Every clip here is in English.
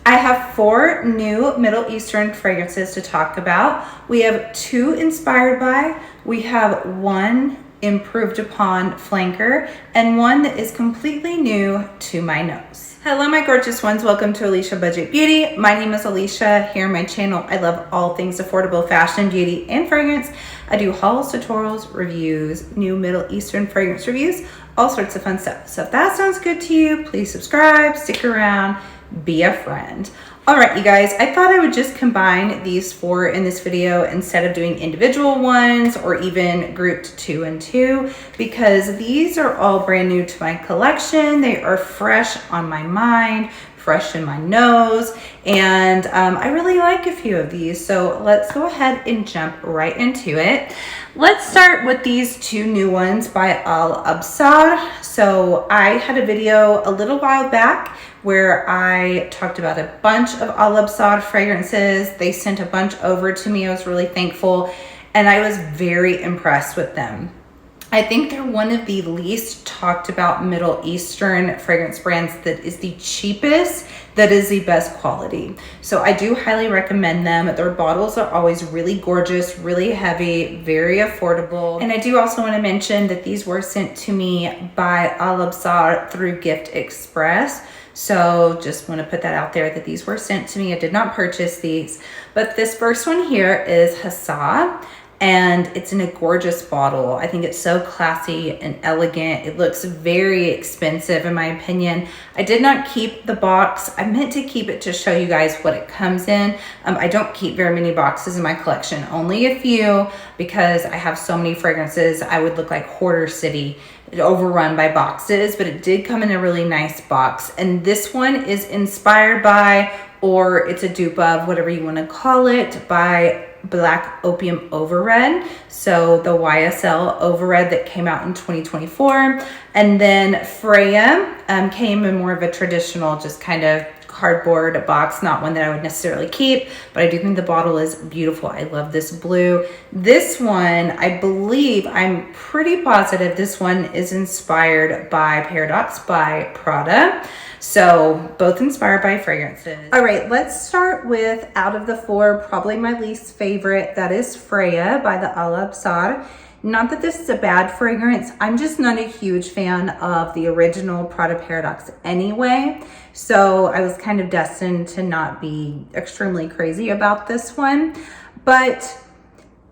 I have 4 new Middle Eastern fragrances to talk about. We have 2 inspired by, we have 1 improved upon flanker, and 1 that is completely new to my nose. Hello my gorgeous ones, welcome to Aleisha Budget Beauty. My name is Aleisha. Here on my channel I love all things affordable fashion, beauty, and fragrance. I do hauls, tutorials, reviews, new Middle Eastern fragrance reviews, all sorts of fun stuff. So if that sounds good to you, please subscribe, stick around, be a friend. All right, you guys, I thought I would just combine these 4 in this video instead of doing individual ones or even grouped 2 and 2, because these are all brand new to my collection. They are fresh on my mind, fresh in my nose, and I really like a few of these. So let's go ahead and jump right into it. Let's start with these 2 new ones by Absar. So I had a video a little while back where I talked about a bunch of Absar fragrances. They sent a bunch over to me. I was really thankful, and I was very impressed with them. I think they're one of the least talked about Middle Eastern fragrance brands that is the cheapest, that is the best quality. So I do highly recommend them. Their bottles are always really gorgeous, really heavy, very affordable. And I do also want to mention that these were sent to me by Absar through Gift Express. So just want to put that out there that these were sent to me. I did not purchase these, but this first one here is Hasaa, and it's in a gorgeous bottle. I think it's so classy and elegant. It looks very expensive in my opinion. I did not keep the box. I meant to keep it to show you guys what it comes in. I don't keep very many boxes in my collection, only a few, because I have so many fragrances. I would look like Hoarder City, overrun by boxes, but it did come in a really nice box. And this one is inspired by, or it's a dupe of, whatever you want to call it, by Black Opium Overred. So the YSL Overred that came out in 2024. And then Freya came in more of a traditional, just kind of cardboard box, not one that I would necessarily keep, but I do think the bottle is beautiful. I love this blue. This one, I believe, I'm pretty positive this one is inspired by Paradox by Prada. So both inspired by fragrances. All right, let's start with, out of the 4, probably my least favorite. That is Freya by the Absar. Not that this is a bad fragrance. I'm just not a huge fan of the original Prada Paradox anyway. So I was kind of destined to not be extremely crazy about this one. But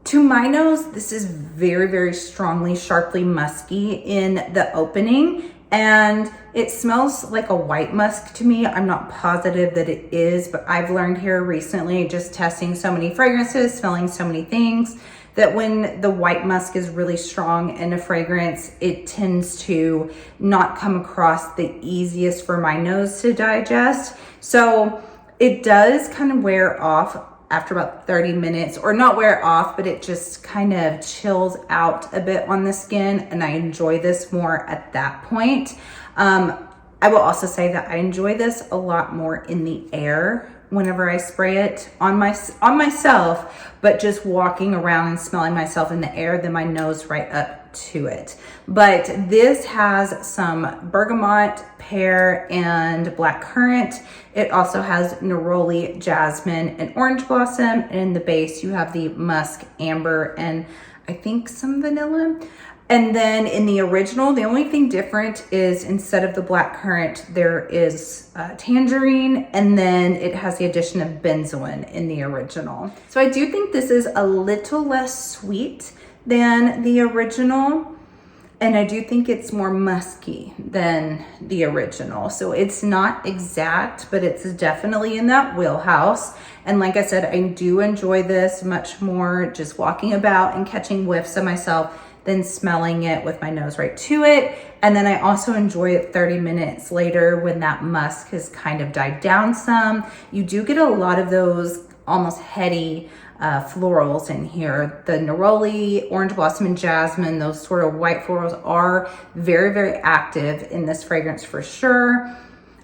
to my nose, this is very, very strongly, sharply musky in the opening. And it smells like a white musk to me. I'm not positive that it is, but I've learned here recently, just testing so many fragrances, smelling so many things, that when the white musk is really strong in a fragrance, it tends to not come across the easiest for my nose to digest. So it does kind of wear off after about 30 minutes, or not wear off, but it just kind of chills out a bit on the skin, and I enjoy this more at that point. I will also say that I enjoy this a lot more in the air whenever I spray it on myself, but just walking around and smelling myself in the air than my nose right up to it. But this has some bergamot, pear, and black currant. It also has neroli, jasmine, and orange blossom. And in the base, you have the musk, amber, and I think some vanilla. And then in the original, the only thing different is instead of the black currant, there is tangerine, and then it has the addition of benzoin in the original. So I do think this is a little less sweet than the original, and I do think it's more musky than the original. So it's not exact, but it's definitely in that wheelhouse. And like I said, I do enjoy this much more just walking about and catching whiffs of myself than smelling it with my nose right to it. And then I also enjoy it 30 minutes later when that musk has kind of died down some. You do get a lot of those almost heady florals in here. The neroli, orange blossom, and jasmine, those sort of white florals are very, very active in this fragrance for sure.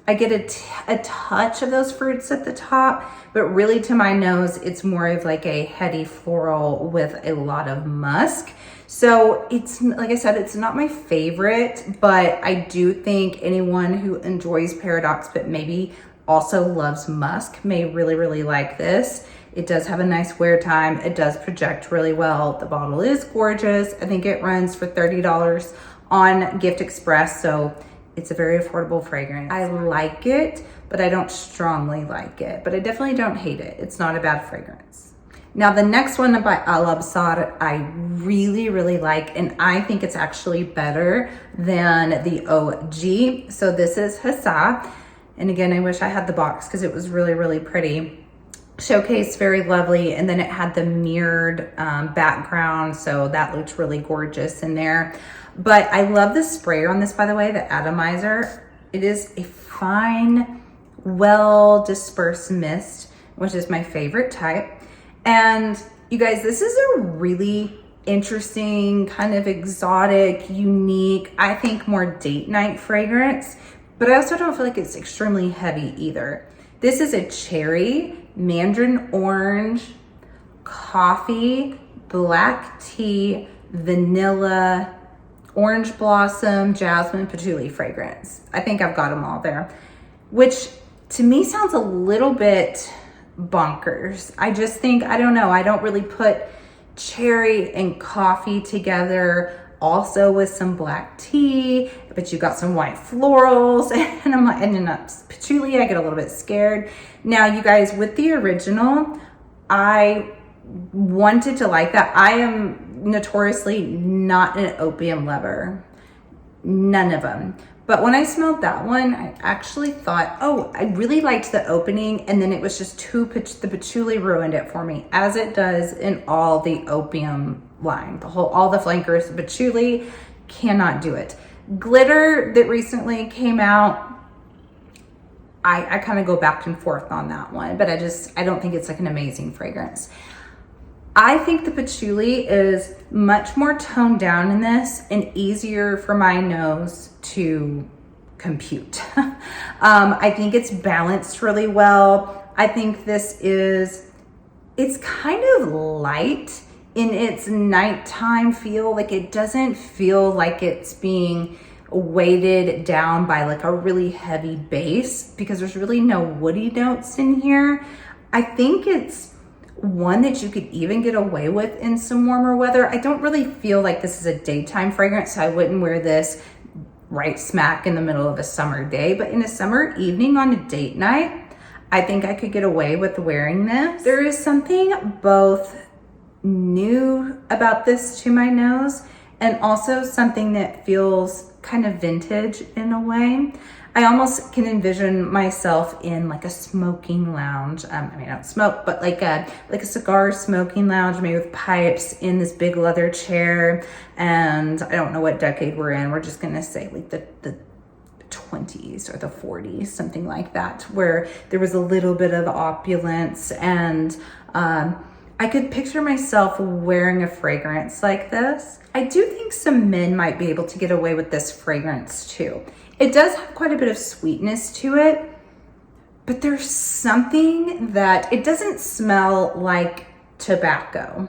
I get a touch of those fruits at the top, but really to my nose, it's more of like a heady floral with a lot of musk. So it's, like I said, it's not my favorite, but I do think anyone who enjoys Paradox, but maybe also loves musk may really, really like this. It does have a nice wear time. It does project really well. The bottle is gorgeous. I think it runs for $30 on Gift Express, so it's a very affordable fragrance. I like it, but I don't strongly like it, but I definitely don't hate it. It's not a bad fragrance. Now the next one by Absar I really, really like, and I think it's actually better than the OG. So this is Hasaa. And again, I wish I had the box because it was really, really pretty. Showcase, very lovely. And then it had the mirrored background. So that looked really gorgeous in there. But I love the sprayer on this, by the way, the atomizer. It is a fine, well dispersed mist, which is my favorite type. And you guys, this is a really interesting, kind of exotic, unique, I think more date night fragrance. But I also don't feel like it's extremely heavy either. This is a cherry, mandarin orange, coffee, black tea, vanilla, orange blossom, jasmine, patchouli fragrance. I think I've got them all there, which to me sounds a little bit bonkers. I just think, I don't know, I don't really put cherry and coffee together, also with some black tea, but you got some white florals, and I'm like, and then patchouli, I get a little bit scared. Now you guys, with the original, I wanted to like that. I am notoriously not an opium lover, none of them. But when I smelled that one, I actually thought, oh, I really liked the opening, and then it was just the patchouli ruined it for me, as it does in all the opium line. All the flankers, the patchouli cannot do it. Glitter that recently came out, I kind of go back and forth on that one, but I don't think it's like an amazing fragrance. I think the patchouli is much more toned down in this and easier for my nose to compute. I think it's balanced really well. I think it's kind of light in its nighttime feel. Like it doesn't feel like it's being weighted down by like a really heavy base, because there's really no woody notes in here. I think it's one that you could even get away with in some warmer weather. I don't really feel like this is a daytime fragrance, so I wouldn't wear this right smack in the middle of a summer day, but in a summer evening on a date night, I think I could get away with wearing this. There is something both new about this to my nose, and also something that feels kind of vintage in a way. I almost can envision myself in like a smoking lounge. I mean, I don't smoke, but like a cigar smoking lounge, maybe with pipes, in this big leather chair. And I don't know what decade we're in. We're just gonna say like the 20s or the 40s, something like that, where there was a little bit of opulence. And I could picture myself wearing a fragrance like this. I do think some men might be able to get away with this fragrance too. It does have quite a bit of sweetness to it, but there's something that, it doesn't smell like tobacco,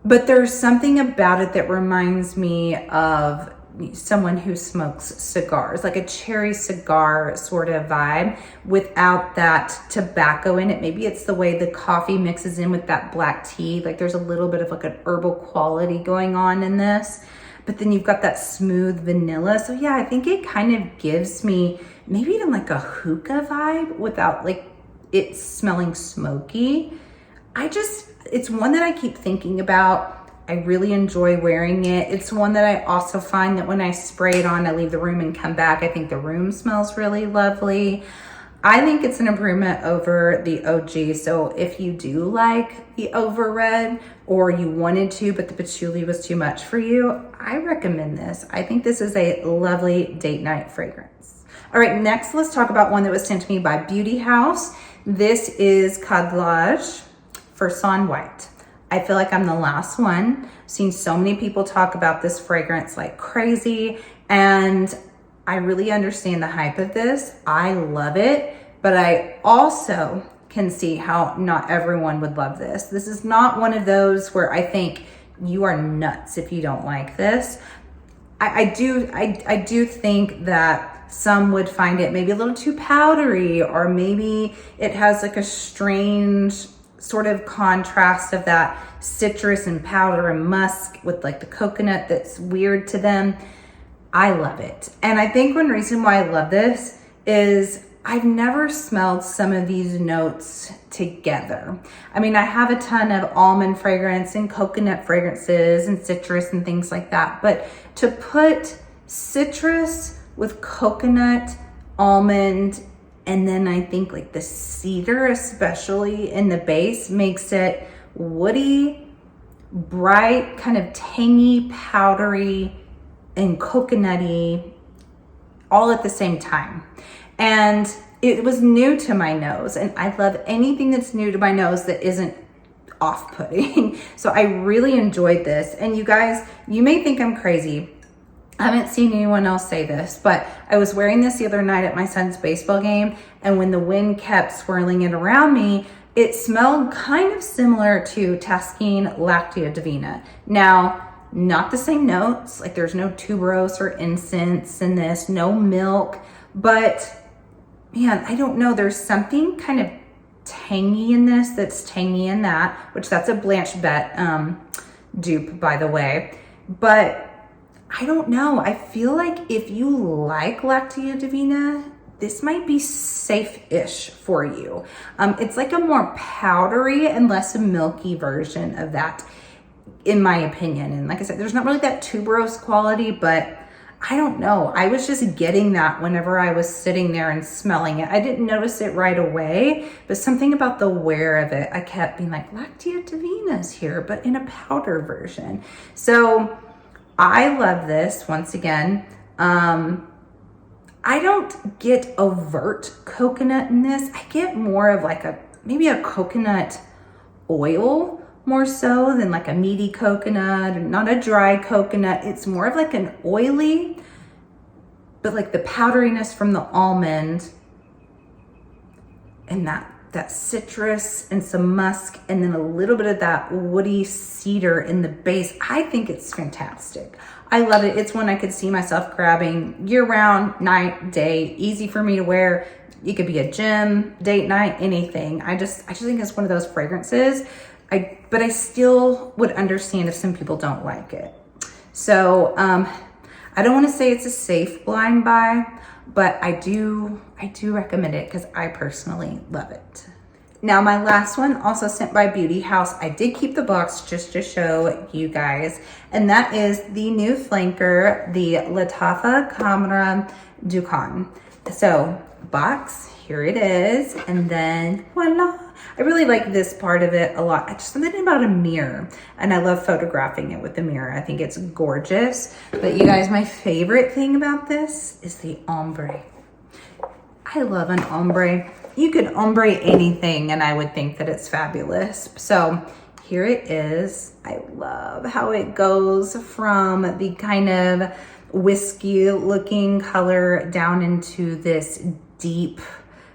but there's something about it that reminds me of someone who smokes cigars, like a cherry cigar sort of vibe without that tobacco in it. Maybe it's the way the coffee mixes in with that black tea. Like there's a little bit of like an herbal quality going on in this, but then you've got that smooth vanilla. So yeah, I think it kind of gives me maybe even like a hookah vibe without like it smelling smoky. It's one that I keep thinking about. I really enjoy wearing it. It's one that I also find that when I spray it on, I leave the room and come back, I think the room smells really lovely. I think it's an improvement over the OG. So if you do like the Over Red, or you wanted to, but the patchouli was too much for you, I recommend this. I think this is a lovely date night fragrance. All right, next let's talk about one that was sent to me by Beauty House. This is Khadlaj Foran White. I feel like I'm the last one. I've seen so many people talk about this fragrance like crazy, and I really understand the hype of this. I love it, but I also can see how not everyone would love this. This is not one of those where I think you are nuts if you don't like this. I do think that some would find it maybe a little too powdery, or maybe it has like a strange sort of contrast of that citrus and powder and musk with like the coconut that's weird to them. I love it. And I think one reason why I love this is I've never smelled some of these notes together. I mean, I have a ton of almond fragrance and coconut fragrances and citrus and things like that, but to put citrus with coconut, almond, and then I think like the cedar, especially in the base, makes it woody, bright, kind of tangy, powdery, and coconutty all at the same time. And it was new to my nose, and I love anything that's new to my nose that isn't off-putting. So I really enjoyed this. And you guys, you may think I'm crazy. I haven't seen anyone else say this, but I was wearing this the other night at my son's baseball game, and when the wind kept swirling it around me, it smelled kind of similar to Taskine Lactea Divina. Now, not the same notes, like there's no tuberose or incense in this, no milk, but man, I don't know, there's something kind of tangy in this that's tangy in that, which that's a Blanche Bet dupe, by the way. But I don't know, I feel like if you like Lactea Divina, this might be safe-ish for you. It's like a more powdery and less milky version of that, in my opinion. And like I said, there's not really that tuberose quality, but I don't know. I was just getting that whenever I was sitting there and smelling it. I didn't notice it right away, but something about the wear of it, I kept being like, Lactea Divina's here, but in a powder version. So I love this once again. I don't get overt coconut in this. I get more of like maybe a coconut oil more so than like a meaty coconut, not a dry coconut. It's more of like an oily, but like the powderiness from the almond and that citrus and some musk, and then a little bit of that woody cedar in the base. I think it's fantastic. I love it. It's one I could see myself grabbing year round, night, day, easy for me to wear. It could be a gym, date night, anything. I just think it's one of those fragrances. But I still would understand if some people don't like it. So I don't want to say it's a safe blind buy, but I do recommend it because I personally love it. Now my last one, also sent by Beauty House. I did keep the box just to show you guys, and that is the new flanker, the Latafa Ducon. So box, here it is, and then voila. I really like this part of it a lot. Just something about a mirror, and I love photographing it with the mirror. I think it's gorgeous. But you guys, my favorite thing about this is the ombre. I love an ombre. You could ombre anything and I would think that it's fabulous. So here it is. I love how it goes from the kind of whiskey looking color down into this deep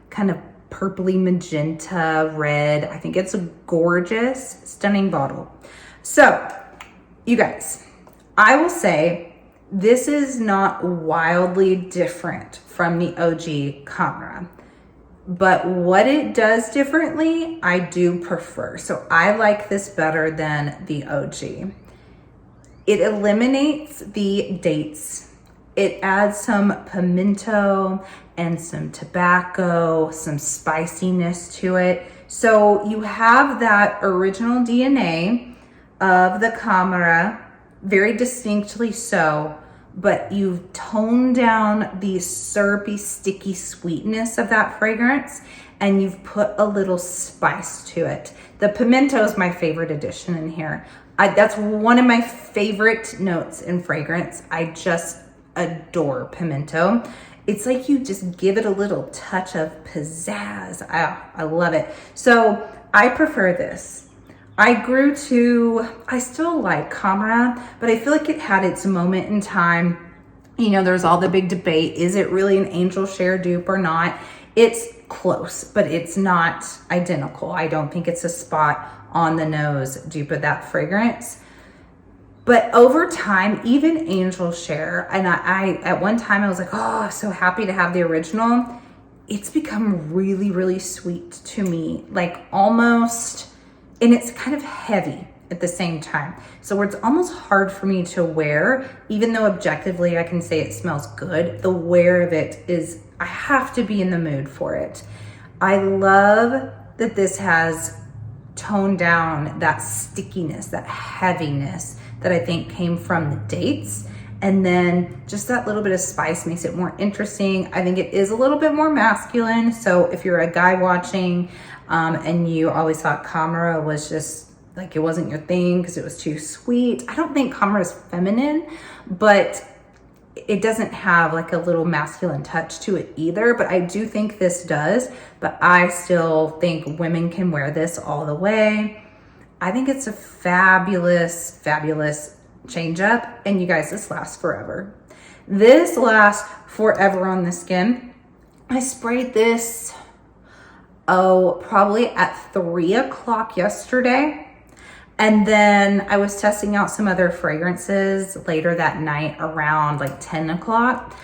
kind of purpley magenta red. I think it's a gorgeous, stunning bottle. So you guys, I will say this is not wildly different from the OG Camera, but what it does differently, I do prefer. So I like this better than the OG. It eliminates the dates. It adds some pimento and some tobacco, some spiciness to it. So you have that original DNA of the Camera, very distinctly so, but you've toned down the syrupy, sticky sweetness of that fragrance, and you've put a little spice to it. The pimento is my favorite addition in here. That's one of my favorite notes in fragrance. I just adore pimento. It's like you just give it a little touch of pizzazz. I love it. So I prefer this. I still like Camera, but I feel like it had its moment in time. You know, there's all the big debate. Is it really an angel share dupe or not? It's close, but it's not identical. I don't think it's a spot on the nose dupe of that fragrance. But over time, even Angel Share, and I at one time I was like, oh, so happy to have the original. It's become really, really sweet to me, like almost, and it's kind of heavy at the same time. So where it's almost hard for me to wear, even though objectively I can say it smells good, the wear of it is, I have to be in the mood for it. I love that this has toned down that stickiness, that heaviness that I think came from the dates. And then just that little bit of spice makes it more interesting. I think it is a little bit more masculine. So if you're a guy watching and you always thought Camera was just like, it wasn't your thing because it was too sweet. I don't think Camera is feminine, but it doesn't have like a little masculine touch to it either. But I do think this does. But I still think women can wear this all the way. I think it's a fabulous, fabulous change up. And you guys, this lasts forever. This lasts forever on the skin. I sprayed this, probably at 3 o'clock yesterday. And then I was testing out some other fragrances later that night around like 10 o'clock.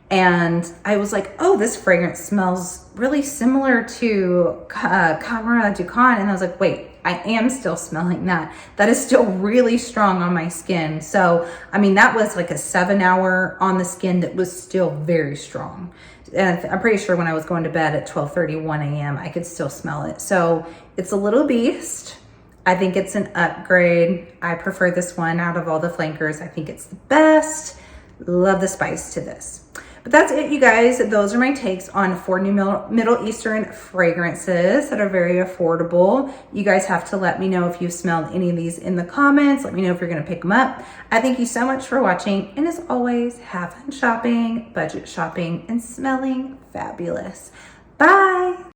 And I was like, oh, this fragrance smells really similar to Latafa Ducon. And I was like, wait, I am still smelling that. That is still really strong on my skin. So, I mean, that was like a 7-hour on the skin that was still very strong. And I'm pretty sure when I was going to bed at 12:31 a.m., I could still smell it. So it's a little beast. I think it's an upgrade. I prefer this one out of all the flankers. I think it's the best. Love the spice to this. But that's it, you guys. Those are my takes on 4 new Middle Eastern fragrances that are very affordable. You guys have to let me know if you've smelled any of these in the comments. Let me know if you're going to pick them up. I thank you so much for watching. And as always, have fun shopping, budget shopping, and smelling fabulous. Bye.